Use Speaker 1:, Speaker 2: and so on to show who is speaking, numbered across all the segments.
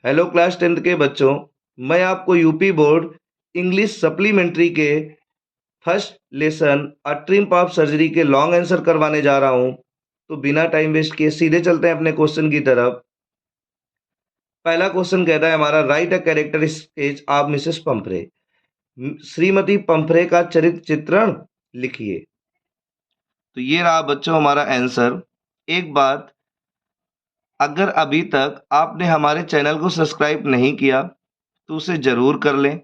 Speaker 1: Hello class 10th के बच्चों, मैं आपको यूपी बोर्ड इंग्लिश सप्लीमेंट्री के first lesson a triumph of surgery के लॉन्ग आंसर करवाने जा रहा हूं। तो बिना टाइम वेस्ट किए सीधे चलते हैं अपने क्वेश्चन की तरफ। पहला क्वेश्चन कहता है हमारा, write a character sketch of Mrs Pumphrey. श्रीमती पंपरे का चरित्र चित्रण लिखिए। तो ये रहा बच्चों हमारा आंसर। एक बात, अगर अभी तक आपने हमारे चैनल को सब्सक्राइब नहीं किया तो उसे जरूर कर लें।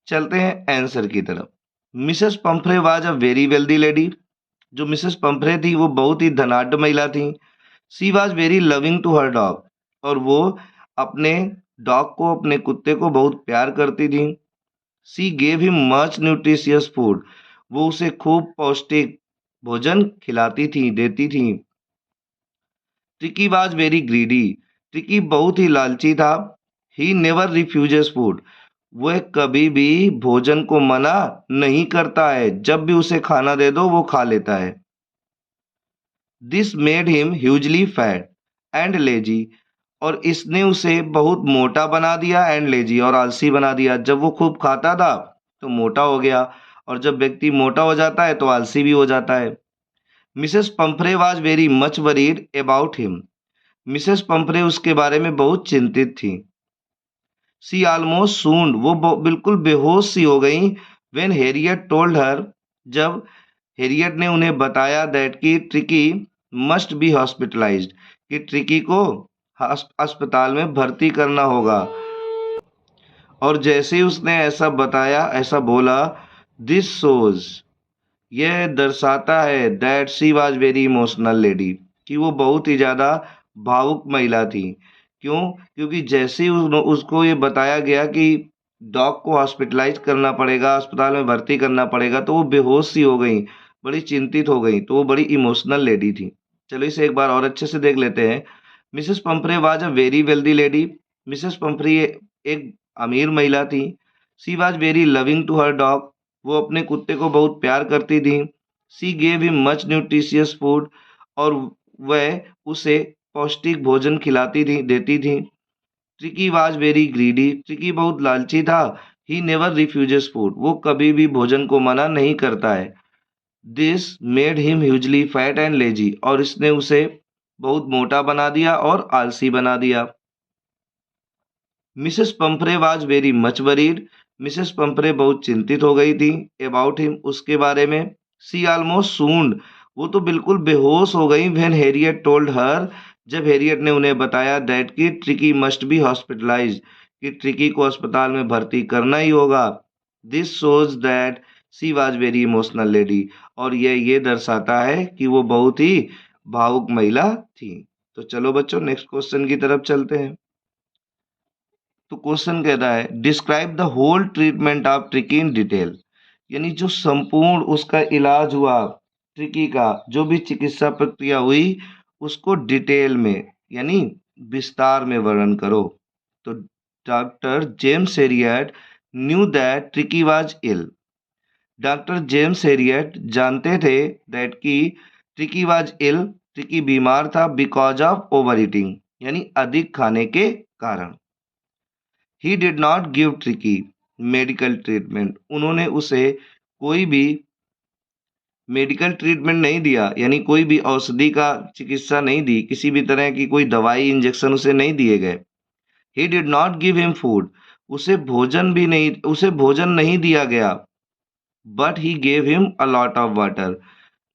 Speaker 1: चलते हैं आंसर की तरफ। Mrs Pumphrey was a very wealthy lady. जो मिसेस पंफरे थी वो बहुत ही धनाढ्य महिला थी। She was very loving to her dog. और वो अपने डॉग को, अपने कुत्ते को बहुत प्यार करती थी। She gave him much nutritious food. वो उसे खूब पौष्टिक भोजन खिलाती थी, देती थी। Tricki was very greedy. Tricki बहुत ही लालची था। He never refuses food. वह कभी भी भोजन को मना नहीं करता है। जब भी उसे खाना दे दो वो खा लेता है। This made him hugely fat and lazy. और इसने उसे बहुत मोटा बना दिया, एंड लेजी और आलसी बना दिया। जब वो खूब खाता था तो मोटा हो गया, और जब व्यक्ति मोटा हो जाता है तो आलसी भी हो जाता है। Mrs Pumphrey was very much worried about him. Mrs पंफरे उसके बारे में बहुत चिंतित थी। सी ऑलमोस्ट सून। वो बिल्कुल बेहोश सी हो गई। When Harriet told her. जब हैरियट ने उन्हें बताया दैट कि ट्रिकी मस्ट बी हॉस्पिटलाइज्ड, कि ट्रिकी को अस्पताल में भर्ती करना होगा। और जैसे ही उसने ऐसा बताया, ऐसा बोला, दिस शोज, यह दर्शाता है that she was very emotional lady, कि वो बहुत ही ज़्यादा भावुक महिला थी। क्यों? क्योंकि जैसे ही उसको ये बताया गया कि डॉग को हॉस्पिटलाइज करना पड़ेगा, अस्पताल में भर्ती करना पड़ेगा, तो वो बेहोश सी हो गई, बड़ी चिंतित हो गई। तो वो बड़ी इमोशनल लेडी थी। चलो इसे एक बार और अच्छे से देख लेते हैं। Mrs Pumphrey was a very wealthy lady. Mrs Pumphrey एक अमीर महिला थी। She was very loving to her dog. वो अपने कुत्ते को बहुत प्यार करती थी। She gave him much nutritious food. और वह उसे पौष्टिक भोजन खिलाती थी, देती थी। Tricki was very greedy. Tricki बहुत लालची था। He never refuses food. वो कभी भी भोजन को मना नहीं करता है। This made him hugely fat and lazy. और इसने उसे बहुत मोटा बना दिया और आलसी बना दिया। Mrs Pumphrey was very much worried. Mrs पंफरे बहुत चिंतित हो गई थी अबाउट हिम, उसके बारे में। सी ऑलमोस्ट सून्ड। वो तो बिल्कुल बेहोश हो गई। When Harriet told her. जब हैरियट ने उन्हें बताया दैट कि ट्रिकी मस्ट बी हॉस्पिटलाइज्ड, कि ट्रिकी को अस्पताल में भर्ती करना ही होगा। This shows that C was very emotional lady. और ये दर्शाता है कि वो बहुत ही भावुक महिला थी। तो चलो बच्चों नेक्स्ट क्वेश्चन की तरफ चलते हैं। तो क्वेश्चन कहता है, describe the whole treatment of Tricki in detail. यानी जो संपूर्ण उसका इलाज हुआ, ट्रिकी का जो भी चिकित्सा प्रक्रिया हुई, उसको डिटेल में यानी विस्तार में वर्णन करो। तो doctor James Herriot knew that Tricki was ill. Doctor James Herriot जानते थे दैट की ट्रिकी वाज इल, ट्रिकी बीमार था, बिकॉज ऑफ ओवर ईटिंग, यानी अधिक खाने के कारण। ही did not give Tricki medical treatment. उन्होंने उसे कोई भी मेडिकल ट्रीटमेंट नहीं दिया, यानी कोई भी औषधि का चिकित्सा नहीं दी, किसी भी तरह की कोई दवाई इंजेक्शन उसे नहीं दिए गए। ही did not give him food. उसे भोजन नहीं दिया गया। But he gave him a lot of water.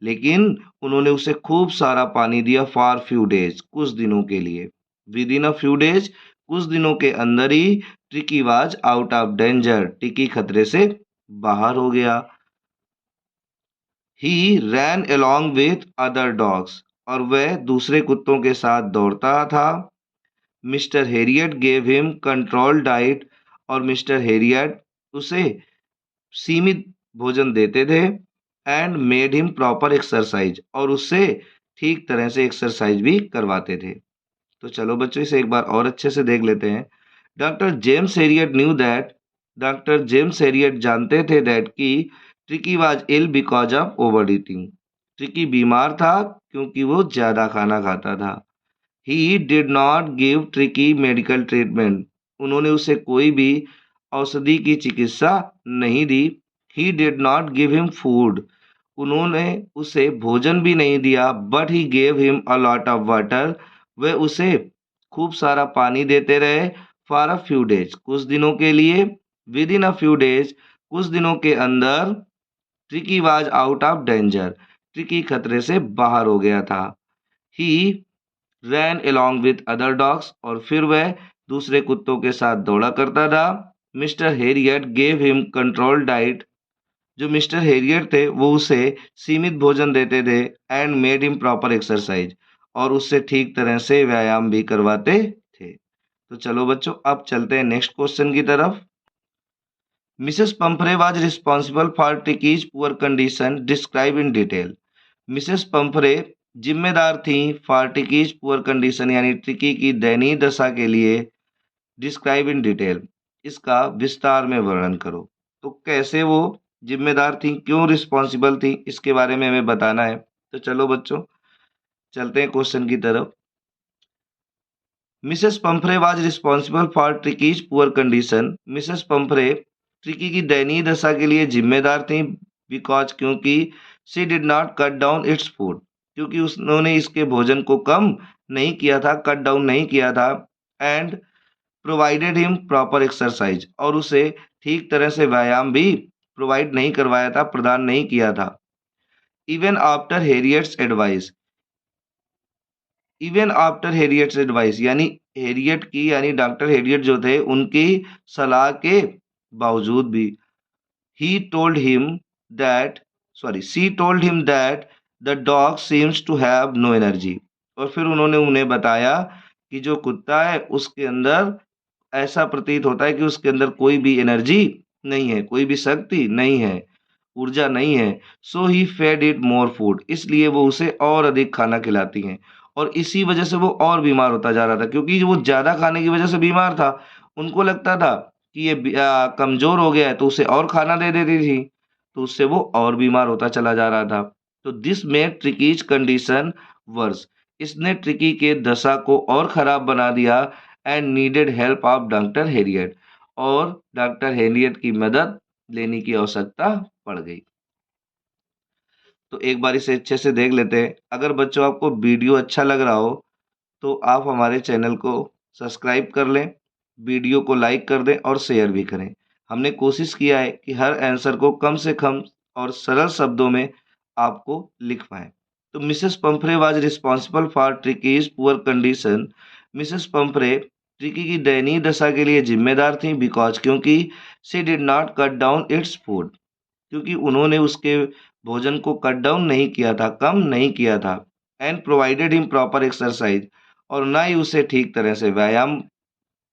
Speaker 1: लेकिन उन्होंने उसे खूब सारा पानी दिया फॉर फ्यू डेज, कुछ दिनों के लिए। Within a few days, कुछ दिनों के अंदर ही Tricki was out of danger. Tricki खतरे से बाहर हो गया। He ran along with other dogs. और वह दूसरे कुत्तों के साथ दौड़ता था। Mr Herriot gave him control diet. और मिस्टर हेरियट उसे सीमित भोजन देते थे। And made him proper exercise. और उससे ठीक तरह से एक्सरसाइज भी करवाते थे। तो चलो बच्चों इसे एक बार और अच्छे से देख लेते हैं। Doctor James Herriot knew that. Doctor James Herriot जानते थे दैट कि Tricki was ill because of overeating. Tricki बीमार था क्योंकि वो ज्यादा खाना खाता था। He did not give Tricki medical treatment, उन्होंने उसे कोई भी औषधि की चिकित्सा नहीं दी। He did not give him food, उन्होंने उसे भोजन भी नहीं दिया। But he gave him a lot of water, वे उसे खूब सारा पानी देते रहे। फॉर अ फ्यू डेज, कुछ दिनों के लिए। Within a few days, कुछ दिनों के अंदर। Tricky was out of danger, tricky खतरे से बाहर हो गया था। ही रैन along विथ अदर डॉग्स, और फिर वह दूसरे कुत्तों के साथ दौड़ा करता था। Mr Herriot gave him control diet, जो मिस्टर हेरियट थे वो उसे सीमित भोजन देते थे। And made him proper exercise, और उससे ठीक तरह से व्यायाम भी करवाते थे। तो चलो बच्चों, अब चलते हैं नेक्स्ट क्वेश्चन की तरफ। Mrs Pumphrey was responsible for ट्रिकीज poor condition, describe in detail. Mrs पंफरे जिम्मेदार थी फॉर ट्रिकीज पुअर कंडीशन, यानी ट्रिकी की दयनीय दशा के लिए। डिस्क्राइब इन डिटेल, इसका विस्तार में वर्णन करो। तो कैसे वो जिम्मेदार थी, क्यों रिस्पॉन्सिबल थी, इसके बारे में हमें बताना है। तो चलो बच्चों, चलते हैं क्वेश्चन की तरफ। Mrs Pumphrey was responsible for ट्रिकीज poor condition, Mrs पंफरे tricky की दयनीय दशा के लिए जिम्मेदार थी। बिकॉज, क्योंकि she did not cut down its food, क्योंकि उन्होंने इसके भोजन को कम नहीं किया था, कट डाउन नहीं किया था। And provided him proper exercise, और उसे ठीक तरह से व्यायाम भी प्रोवाइड नहीं करवाया था, प्रदान नहीं किया था। Even after Herriot's advice, even after Herriot's advice, यानी हेरियट की, यानी डॉक्टर हेरियट जो थे उनकी सलाह के बावजूद भी। he told him that she told him that the dog seems to have no energy, और फिर उन्होंने उन्हें बताया कि जो कुत्ता है उसके अंदर ऐसा प्रतीत होता है कि उसके अंदर कोई भी एनर्जी नहीं है, कोई भी शक्ति नहीं है, ऊर्जा नहीं है। सो ही फेड इट मोर फूड, इसलिए वो उसे और अधिक खाना खिलाती हैं। और इसी वजह से वो और बीमार होता जा रहा था, क्योंकि वो ज़्यादा खाने की वजह से बीमार था। उनको लगता था कि ये कमज़ोर हो गया है, तो उसे और खाना दे देती थी, तो उससे वो और बीमार होता चला जा रहा था। तो this made Tricki's condition worse, इसने ट्रिकी के दशा को और ख़राब बना दिया। And needed help of doctor Herriot, और डॉक्टर हेरियट की मदद लेने की आवश्यकता पड़ गई। तो एक बार इसे अच्छे से देख लेते हैं। अगर बच्चों आपको वीडियो अच्छा लग रहा हो तो आप हमारे चैनल को सब्सक्राइब कर लें, वीडियो को लाइक कर दें और शेयर भी करें। हमने कोशिश किया है कि हर आंसर को कम से कम और सरल शब्दों में आपको लिख पाएँ। तो Mrs Pumphrey was responsible for ट्रिकीज poor condition, Mrs पंफरे tricky की दयनीय दशा के लिए जिम्मेदार थी। बिकॉज, क्योंकि she did not cut down its food, क्योंकि उन्होंने उसके भोजन को कट डाउन नहीं किया था, कम नहीं किया था। And provided him proper exercise, और ना ही उसे ठीक तरह से व्यायाम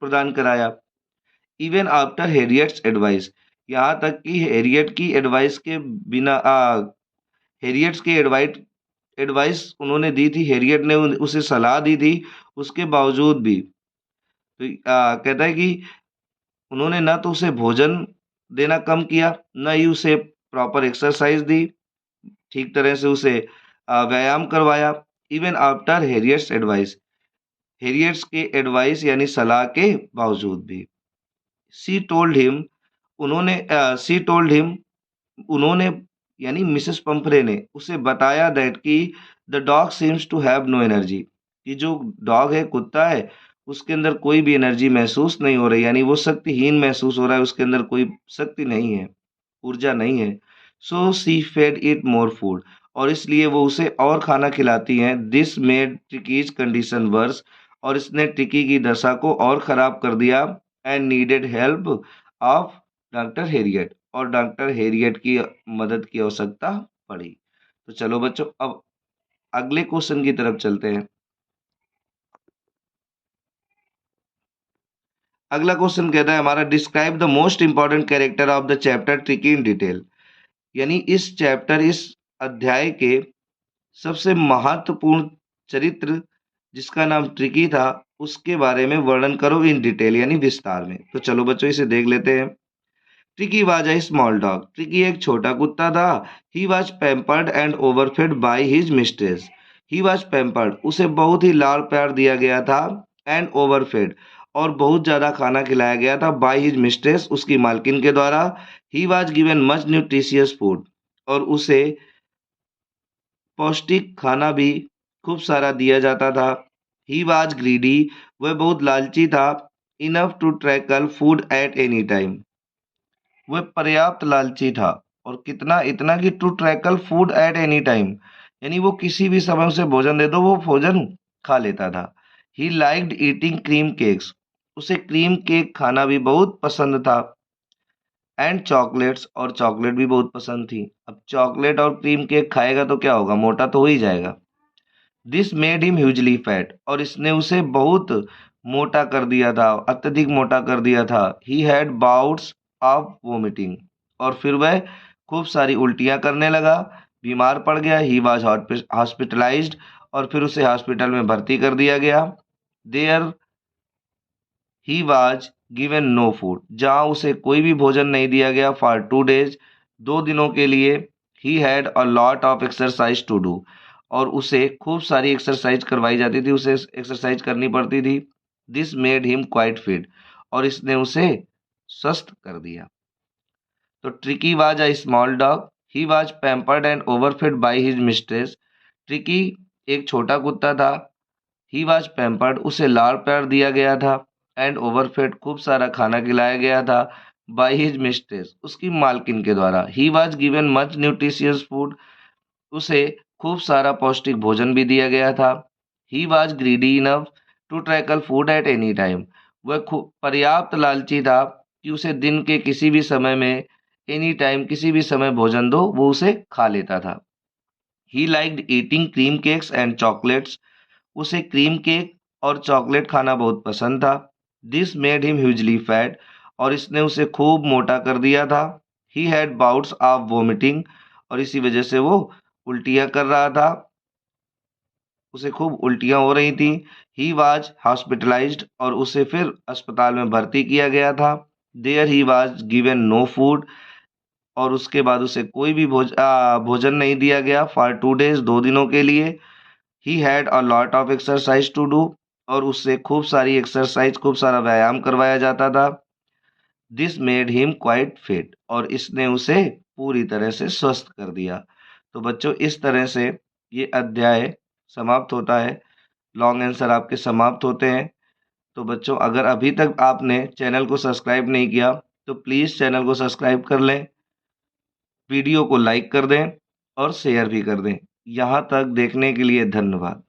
Speaker 1: प्रदान कराया। इवन आफ्टर हेरियट्स एडवाइस, यहाँ तक कि हेरियट की एडवाइस के बिना हेरियट्स की एडवाइस उन्होंने दी थी, हेरियट ने उसे सलाह दी थी, उसके बावजूद भी। तो कहता है कि उन्होंने ना तो उसे भोजन देना कम किया, ना ही उसे प्रॉपर एक्सरसाइज दी, ठीक तरह से उसे व्यायाम करवाया। Even after Herriot's advice, Herriot's के एडवाइस यानी सलाह के बावजूद भी। She told him, she told him, उन्होंने यानी मिसेस पंफरे ने उसे बताया दैट कि the dog seems to have no energy, कि जो डॉग है, कुत्ता है, उसके अंदर कोई भी एनर्जी महसूस नहीं हो रही, यानी वो शक्तिहीन महसूस हो रहा है, उसके अंदर कोई शक्ति नहीं है, ऊर्जा नहीं है। So she fed it more food, और इसलिए वो उसे और खाना खिलाती हैं। This made Tricki's condition worse, और इसने ट्रिकी की दशा को और खराब कर दिया। And needed help of doctor Herriot, और डॉक्टर हेरियट की मदद की आवश्यकता पड़ी। तो चलो बच्चों, अब अगले क्वेश्चन की तरफ चलते हैं। अगला क्वेश्चन कहता है हमारा, describe the most important character of the chapter tricky in detail, यानी इस अध्याय के सबसे महत्वपूर्ण चरित्र जिसका नाम ट्रिकी था, उसके बारे में वर्णन करो इन डिटेल, यानी विस्तार में। तो चलो बच्चों, इसे देख लेते हैं। Tricki was a small dog, Tricki एक छोटा कुत्ता था। He was pampered and overfed by his mistress, he was pampered, उसे बहुत ही लाड़ प्यार दिया गया था, एंड ओवरफेड, और बहुत ज़्यादा खाना खिलाया गया था, बाय हिज मिस्ट्रेस, उसकी मालकिन के द्वारा। He was given much nutritious food, और उसे पौष्टिक खाना भी खूब सारा दिया जाता था। ही वॉज ग्रीडी, वह बहुत लालची था, enough to tackle food at any time, वह पर्याप्त लालची था, और कितना, इतना कि to tackle food at any time, यानी वो किसी भी समय उसे भोजन दे दो वो भोजन खा लेता था। He liked eating cream cakes, उसे क्रीम केक खाना भी बहुत पसंद था, एंड चॉकलेट्स, और चॉकलेट भी बहुत पसंद थी। अब चॉकलेट और क्रीम केक खाएगा तो क्या होगा, मोटा तो हो ही जाएगा। This made him hugely fat, और इसने उसे बहुत मोटा कर दिया था, अत्यधिक मोटा कर दिया था। He had bouts of vomiting, और फिर वह खूब सारी उल्टियां करने लगा, बीमार पड़ गया। ही वाज हॉस्पिटलाइज्ड, और फिर उसे हॉस्पिटल में भर्ती कर दिया गया। There he was given no food, जहाँ उसे कोई भी भोजन नहीं दिया गया, फॉर 2 days, 2 दिनों के लिए। He had a lot of exercise to do, और उसे खूब सारी एक्सरसाइज करवाई जाती थी, उसे एक्सरसाइज करनी पड़ती थी। This made him quite fit, और इसने उसे स्वस्थ कर दिया। तो Tricki was a small dog, he was pampered and overfed by his mistress. Tricki एक छोटा कुत्ता था, ही वाज पैम्पर्ड, उसे लाड़ प्यार दिया गया था, एंड ओवरफेड, खूब सारा खाना खिलाया गया था, बाय हिज मिस्ट्रेस, उसकी मालकिन के द्वारा। He was given much nutritious food, उसे खूब सारा पौष्टिक भोजन भी दिया गया था। He was greedy enough to tackle food at any time, वह खूब पर्याप्त लालची था कि उसे दिन के किसी भी समय में, एनी टाइम, किसी भी समय भोजन दो वो उसे खा लेता था। He liked eating cream cakes and chocolates, उसे क्रीम केक और चॉकलेट खाना बहुत पसंद था। This made him hugely fat, और इसने उसे खूब मोटा कर दिया था। He had bouts of vomiting, और इसी वजह से वो उल्टियाँ कर रहा था, उसे खूब उल्टियाँ हो रही थी। ही वाज हॉस्पिटलाइज्ड, और उसे फिर अस्पताल में भर्ती किया गया था। There he was given no food, और उसके बाद उसे कोई भी भोजन नहीं दिया गया, फॉर 2 days, 2 दिनों के लिए। He had a lot of exercise to do, और उससे खूब सारी एक्सरसाइज, खूब सारा व्यायाम करवाया जाता था। This made him quite fit, और इसने उसे पूरी तरह से स्वस्थ कर दिया। तो बच्चों, इस तरह से ये अध्याय समाप्त होता है, लॉन्ग आंसर आपके समाप्त होते हैं। तो बच्चों, अगर अभी तक आपने चैनल को सब्सक्राइब नहीं किया तो प्लीज़ चैनल को सब्सक्राइब कर लें, वीडियो को लाइक कर दें और शेयर भी कर दें। यहाँ तक देखने के लिए धन्यवाद।